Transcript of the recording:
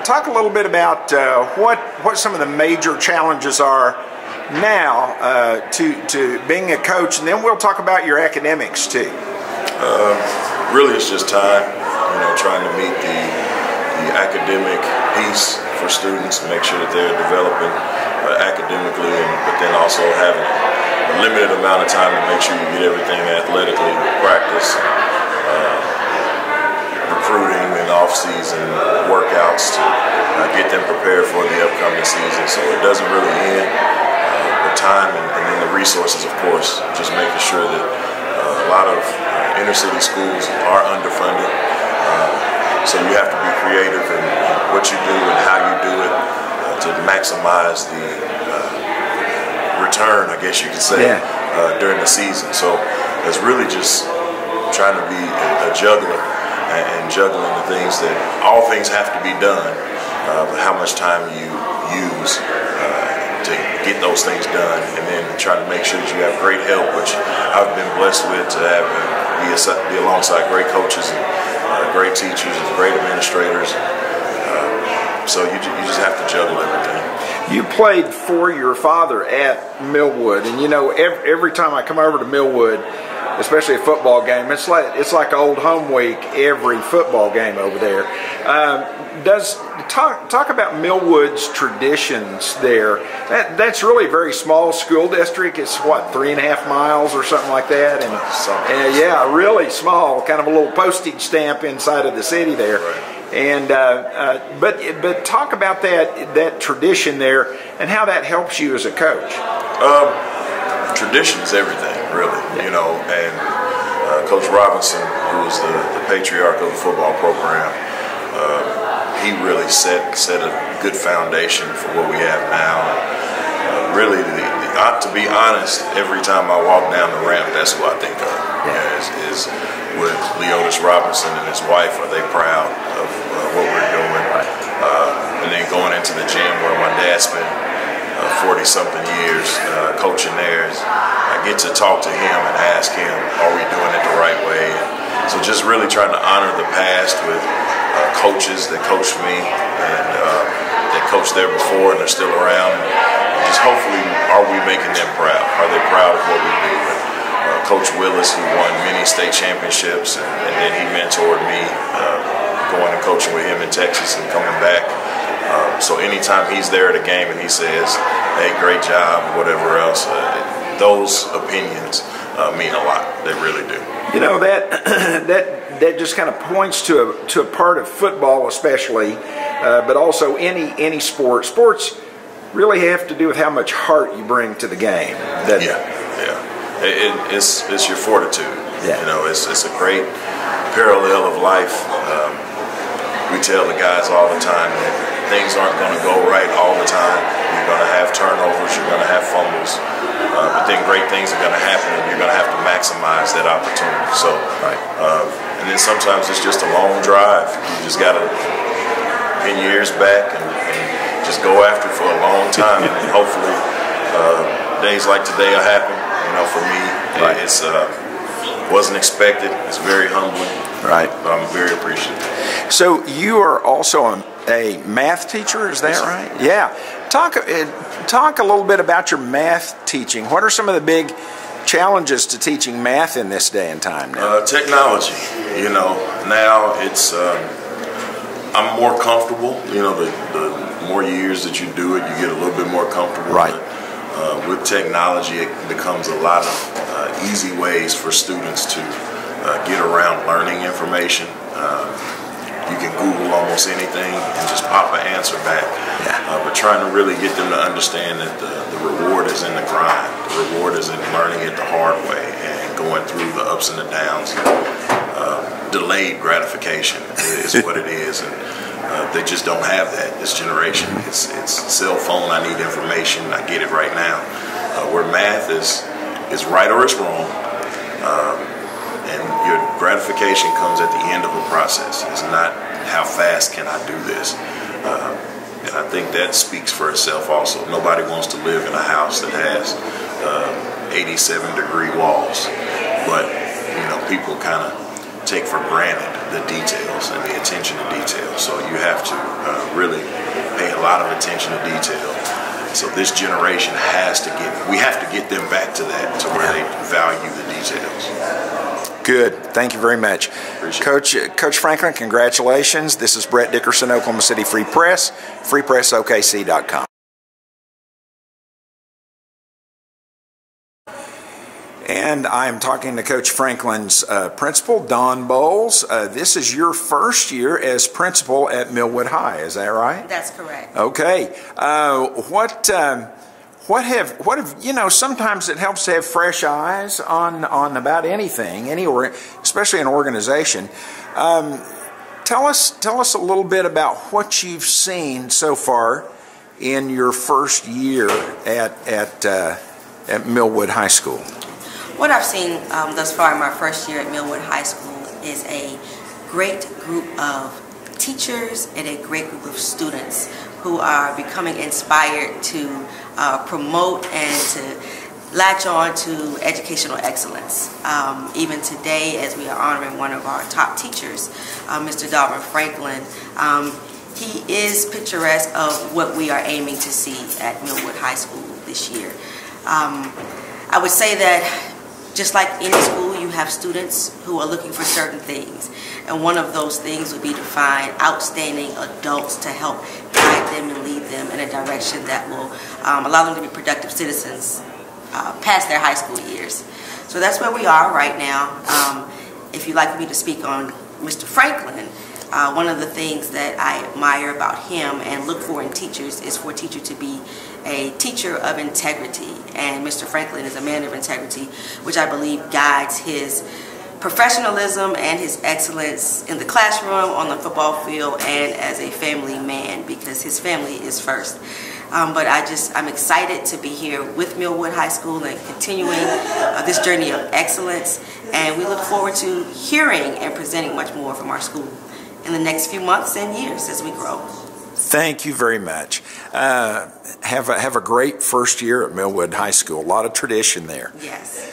talk a little bit about what some of the major challenges are now to being a coach, and then we'll talk about your academics too. Really, it's just time. Trying to meet the academic piece for students, make sure that they're developing academically, but then also having a limited amount of time to make sure you get everything athletically, practice, recruiting and off-season workouts to get them prepared for the upcoming season. So it doesn't really end. The time and then the resources, of course, just making sure that a lot of inner city schools are underfunded. So you have to be creative in what you do and how you do it to maximize the return, I guess you could say, during the season. So it's really just trying to be a juggler and juggling the things that all things have to be done, but how much time you use to get those things done, and then try to make sure that you have great help, which I've been blessed with to have be alongside great coaches and great teachers and great administrators. So you just have to juggle everything. You played for your father at Millwood, and every time I come over to Millwood, especially a football game, it's like old home week every football game over there. Talk about Millwood's traditions there. That's really a very small school district. It's what, 3.5 miles or something like that, and yeah, really small, kind of a little postage stamp inside of the city there. Right. And but talk about that tradition there and how that helps you as a coach. Tradition is everything, really. And Coach Robinson, who was the patriarch of the football program, he really set a good foundation for what we have now. Really, to be honest, every time I walk down the ramp, that's who I think of. Is with Leotis Robinson and his wife, are they proud of what we're doing? And then going into the gym where my dad spent 40-something years coaching there, I get to talk to him and ask him, are we doing it the right way? So just really trying to honor the past with coaches that coached me and that coached there before and they're still around. And just hopefully, are we making them proud? Are they proud of what we do? Coach Willis, who won many state championships, and then he mentored me going and coaching with him in Texas and coming back. So anytime he's there at a game and he says, hey, great job, whatever else, those opinions mean a lot. They really do. That just kind of points to a part of football especially, but also any sport. Sports really have to do with how much heart you bring to the game. It's your fortitude. Yeah. It's a great parallel of life. We tell the guys all the time that things aren't going to go right all the time. You're going to have turnovers, you're going to have fumbles, but then great things are going to happen and you're going to have to maximize that opportunity. So, and then sometimes it's just a long drive. You just got to pin your ears back and just go after it for a long time, and then hopefully days like today will happen. For me, it's wasn't expected. It's very humbling. Right. But I'm very appreciative. So you are also a math teacher, is that right? Yeah. Talk a little bit about your math teaching. What are some of the big challenges to teaching math in this day and time now? Technology. Now it's I'm more comfortable. The more years that you do it, you get a little bit more comfortable. Right. With technology, it becomes a lot of easy ways for students to get around learning information. You can Google almost anything and just pop an answer back. But trying to really get them to understand that the reward is in the grind. The reward is in learning it the hard way and going through the ups and the downs. Delayed gratification is what it is. And they just don't have that, this generation. It's cell phone, I need information, I get it right now. Where math is right or it's wrong, and your gratification comes at the end of a process. It's not how fast can I do this. And I think that speaks for itself also. Nobody wants to live in a house that has 87-degree walls, but people kind of take for granted the details and the attention to detail. So you have to really pay a lot of attention to detail. So this generation we have to get them back to that, to where they value the details. Good. Thank you very much. Coach Franklin, congratulations. This is Brett Dickerson, Oklahoma City Free Press, freepressokc.com. And I'm talking to Coach Franklin's principal, Don Bowles. This is your first year as principal at Millwood High, is that right? That's correct. Okay. What have you know? Sometimes it helps to have fresh eyes on about anything, anywhere, especially an organization. Tell us a little bit about what you've seen so far in your first year at Millwood High School. What I've seen thus far in my first year at Millwood High School is a great group of teachers and a great group of students who are becoming inspired to promote and to latch on to educational excellence. Even today, as we are honoring one of our top teachers, Mr. Darwin Franklin, he is picturesque of what we are aiming to see at Millwood High School this year. I would say that just like any school, you have students who are looking for certain things. And one of those things would be to find outstanding adults to help guide them and lead them in a direction that will allow them to be productive citizens past their high school years. So that's where we are right now. If you'd like me to speak on Mr. Franklin, one of the things that I admire about him and look for in teachers is for a teacher to be a teacher of integrity, and Mr. Franklin is a man of integrity, which I believe guides his professionalism and his excellence in the classroom, on the football field, and as a family man, because his family is first. But I'm excited to be here with Millwood High School and continuing this journey of excellence, and we look forward to hearing and presenting much more from our school in the next few months and years as we grow. Thank you very much. Have a great first year at Millwood High School. A lot of tradition there. Yes.